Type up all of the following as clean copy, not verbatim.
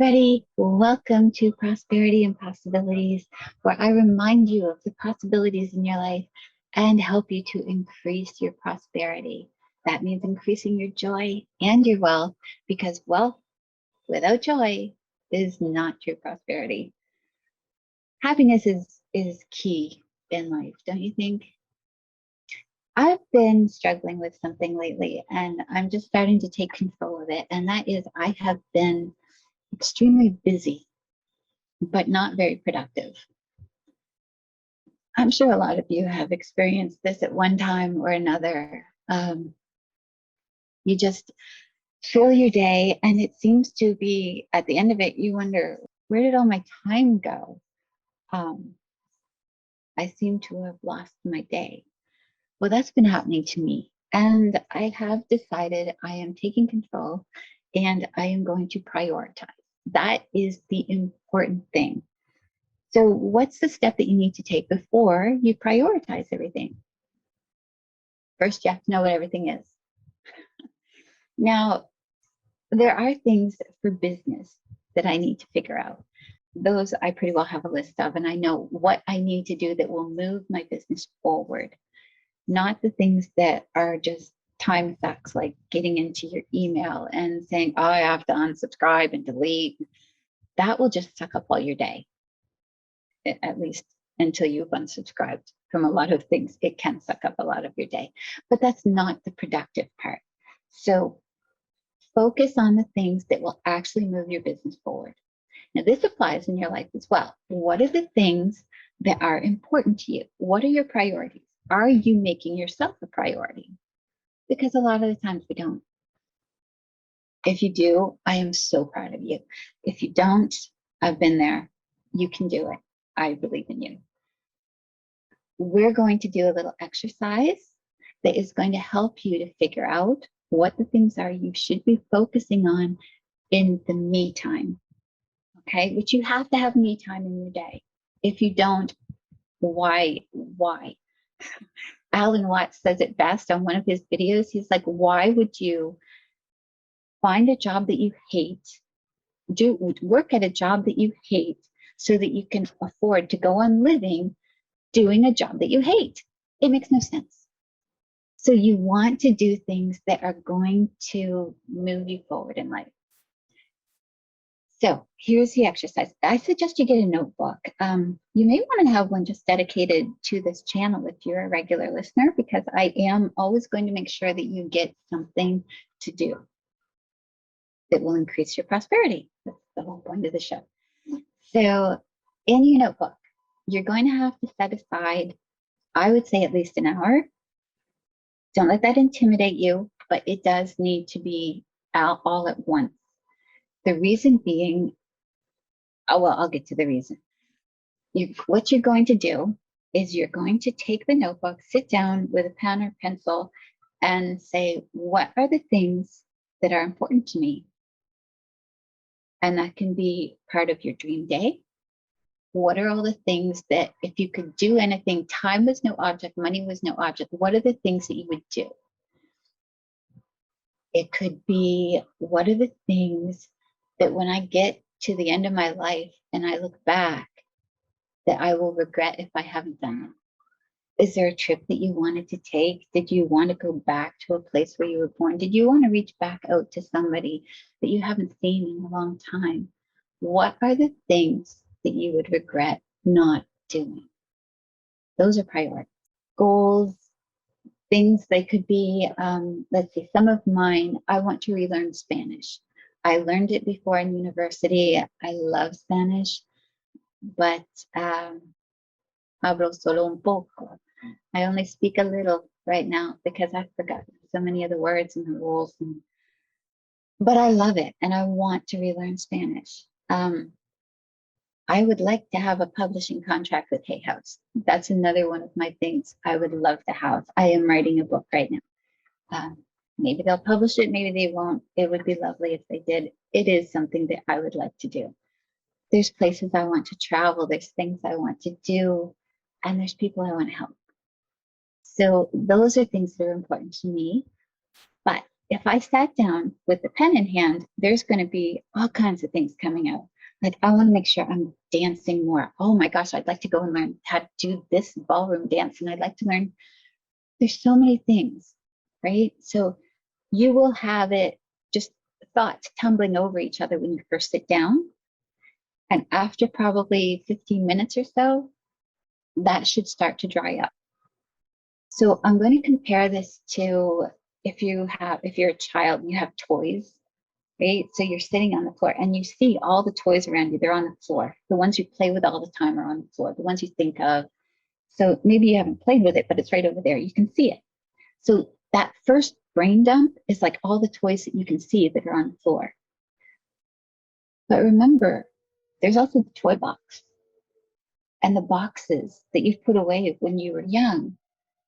everybody. Welcome to Prosperity and Possibilities, where I remind you of the possibilities in your life and help you to increase your prosperity. That means increasing your joy and your wealth, because wealth without joy is not true prosperity. Happiness is key in life, don't you think? I've been struggling with something lately, and I'm just starting to take control of it. And that is, I have been extremely busy but not very productive. I'm sure a lot of you have experienced this at one time or another. You just fill your day, and it seems to be at the end of it, you wonder, where did all my time go? Um, I seem to have lost my day. Well, that's been happening to me. And I have decided I am taking control and I am going to prioritize. That is the important thing. So, what's the step that you need to take before you prioritize everything? First, you have to know what everything is. Now, there are things for business that I need to figure out. Those I pretty well have a list of, and I know what I need to do that will move my business forward, not the things that are just time sucks, like getting into your email and saying, oh, I have to unsubscribe and delete. That will just suck up all your day, at least until you've unsubscribed from a lot of things. It can suck up a lot of your day, but that's not the productive part. So focus on the things that will actually move your business forward. Now, this applies in your life as well. What are the things that are important to you? What are your priorities? Are you making yourself a priority? Because a lot of the times we don't. If you do, I am so proud of you. If you don't, I've been there. You can do it. I believe in you. We're going to do a little exercise that is going to help you to figure out what the things are you should be focusing on in the me time. Okay, which you have to have me time in your day. If you don't, why? Alan Watts says it best on one of his videos. He's like, why would you find a job that you hate, work at a job that you hate so that you can afford to go on living doing a job that you hate? It makes no sense. So you want to do things that are going to move you forward in life. So here's the exercise. I suggest you get a notebook. You may want to have one just dedicated to this channel if you're a regular listener, because I am always going to make sure that you get something to do that will increase your prosperity. That's the whole point of the show. So in your notebook, you're going to have to set aside, I would say, at least an hour. Don't let that intimidate you, but it does need to be out all at once. The reason being, I'll get to the reason. What you're going to do is you're going to take the notebook, sit down with a pen or pencil, and say, what are the things that are important to me? And that can be part of your dream day. What are all the things that, if you could do anything, time was no object, money was no object, what are the things that you would do? It could be, what are the things that when I get to the end of my life and I look back, that I will regret if I haven't done it? Is there a trip that you wanted to take? Did you want to go back to a place where you were born? Did you want to reach back out to somebody that you haven't seen in a long time? What are the things that you would regret not doing? Those are priorities. Goals, things they could be, let's see, some of mine, I want to relearn Spanish. I learned it before in university. I love Spanish, but hablo solo un poco. I only speak a little right now because I've forgotten so many of the words and the rules. But I love it, and I want to relearn Spanish. I would like to have a publishing contract with Hay House. That's another one of my things I would love to have. I am writing a book right now. Maybe they'll publish it, maybe they won't. It would be lovely if they did. It is something that I would like to do. There's places I want to travel, there's things I want to do, and there's people I want to help. So those are things that are important to me. But if I sat down with the pen in hand, there's going to be all kinds of things coming out. Like, I want to make sure I'm dancing more. Oh my gosh, I'd like to go and learn how to do this ballroom dance. And I'd like to learn. There's so many things, right? So you will have it just thoughts tumbling over each other when you first sit down. And after probably 15 minutes or so, that should start to dry up. So I'm going to compare this to if you're a child and you have toys, right? So you're sitting on the floor and you see all the toys around you, they're on the floor. The ones you play with all the time are on the floor, the ones you think of. So maybe you haven't played with it, but it's right over there. You can see it. So that first brain dump is like all the toys that you can see that are on the floor. But remember, there's also the toy box and the boxes that you've put away when you were young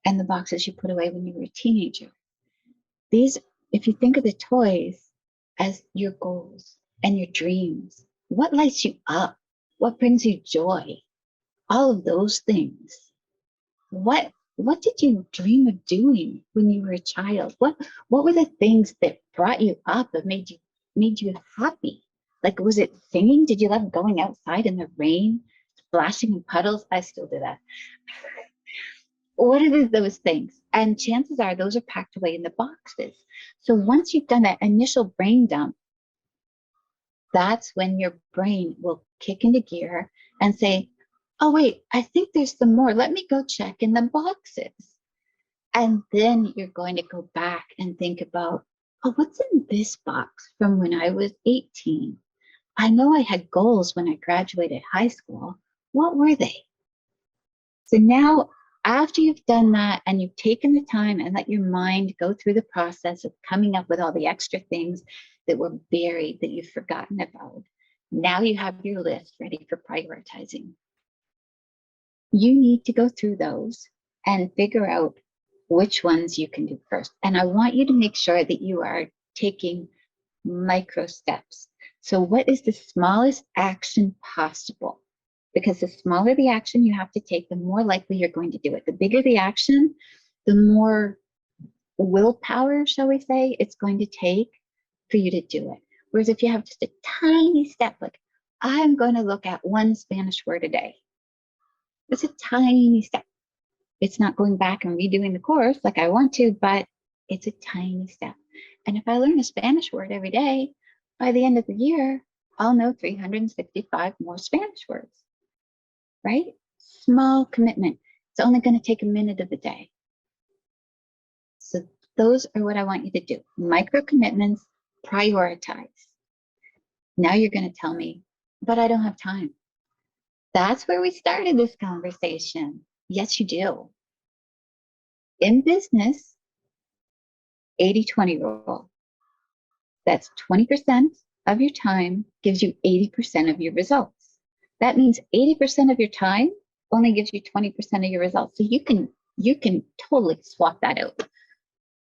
and the boxes you put away when you were a teenager. These, if you think of the toys as your goals and your dreams, what lights you up? What brings you joy? All of those things. What did you dream of doing when you were a child? What were the things that brought you up and made you happy? Like, was it singing? Did you love going outside in the rain, splashing in puddles? I still do that. What are those things? And chances are those are packed away in the boxes. So once you've done that initial brain dump, that's when your brain will kick into gear and say, oh, wait, I think there's some more. Let me go check in the boxes. And then you're going to go back and think about, oh, what's in this box from when I was 18? I know I had goals when I graduated high school. What were they? So now, after you've done that and you've taken the time and let your mind go through the process of coming up with all the extra things that were buried that you've forgotten about, now you have your list ready for prioritizing. You need to go through those and figure out which ones you can do first. And I want you to make sure that you are taking micro steps. So what is the smallest action possible? Because the smaller the action you have to take, the more likely you're going to do it. The bigger the action, the more willpower, shall we say, it's going to take for you to do it. Whereas if you have just a tiny step, like, I'm going to look at one Spanish word a day. It's a tiny step. It's not going back and redoing the course like I want to, but it's a tiny step. And if I learn a Spanish word every day, by the end of the year, I'll know 365 more Spanish words, right? Small commitment. It's only going to take a minute of the day. So those are what I want you to do. Micro commitments, prioritize. Now you're going to tell me, but I don't have time. That's where we started this conversation. Yes, you do. In business, 80-20 rule. That's 20% of your time gives you 80% of your results. That means 80% of your time only gives you 20% of your results. So you can totally swap that out.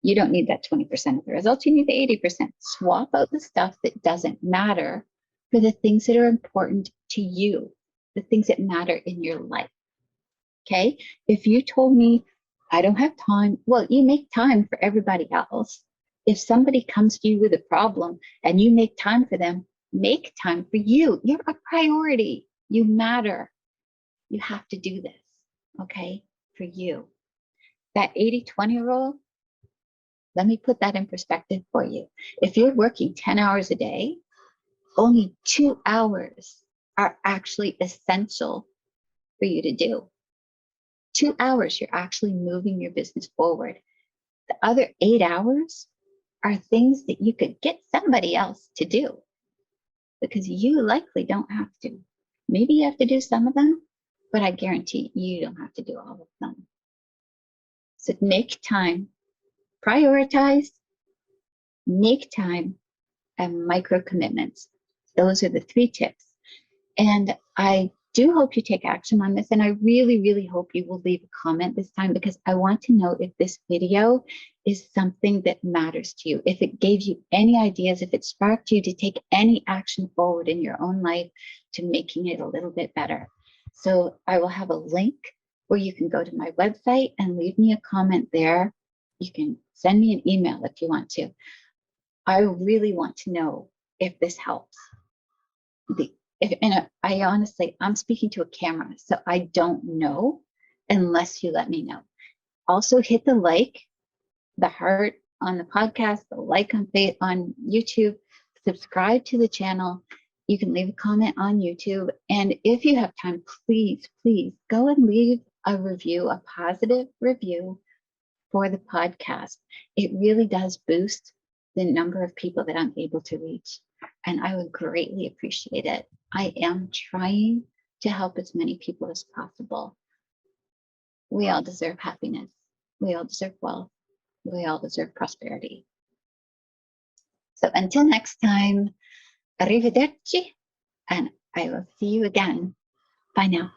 You don't need that 20% of the results. You need the 80%. Swap out the stuff that doesn't matter for the things that are important to you, the things that matter in your life. Okay? If you told me I don't have time, well, you make time for everybody else. If somebody comes to you with a problem and you make time for them, make time for you. You're a priority. You matter. You have to do this, okay, for you. That 80-20 rule, let me put that in perspective for you. If you're working 10 hours a day, only 2 hours are actually essential for you to do. 2 hours, you're actually moving your business forward. The other 8 hours are things that you could get somebody else to do because you likely don't have to. Maybe you have to do some of them, but I guarantee you don't have to do all of them. So make time, prioritize, make time, and micro commitments. Those are the 3 tips. And I do hope you take action on this. And I really, really hope you will leave a comment this time because I want to know if this video is something that matters to you. If it gave you any ideas, if it sparked you to take any action forward in your own life to making it a little bit better. So I will have a link where you can go to my website and leave me a comment there. You can send me an email if you want to. I really want to know if this helps. I honestly, I'm speaking to a camera, so I don't know unless you let me know. Also, hit the like, the heart on the podcast, the like on YouTube, subscribe to the channel. You can leave a comment on YouTube. And if you have time, please, please go and leave a review, a positive review for the podcast. It really does boost the number of people that I'm able to reach. And I would greatly appreciate it. I am trying to help as many people as possible. We all deserve happiness. We all deserve wealth. We all deserve prosperity. So until next time, arrivederci, and I will see you again. Bye now.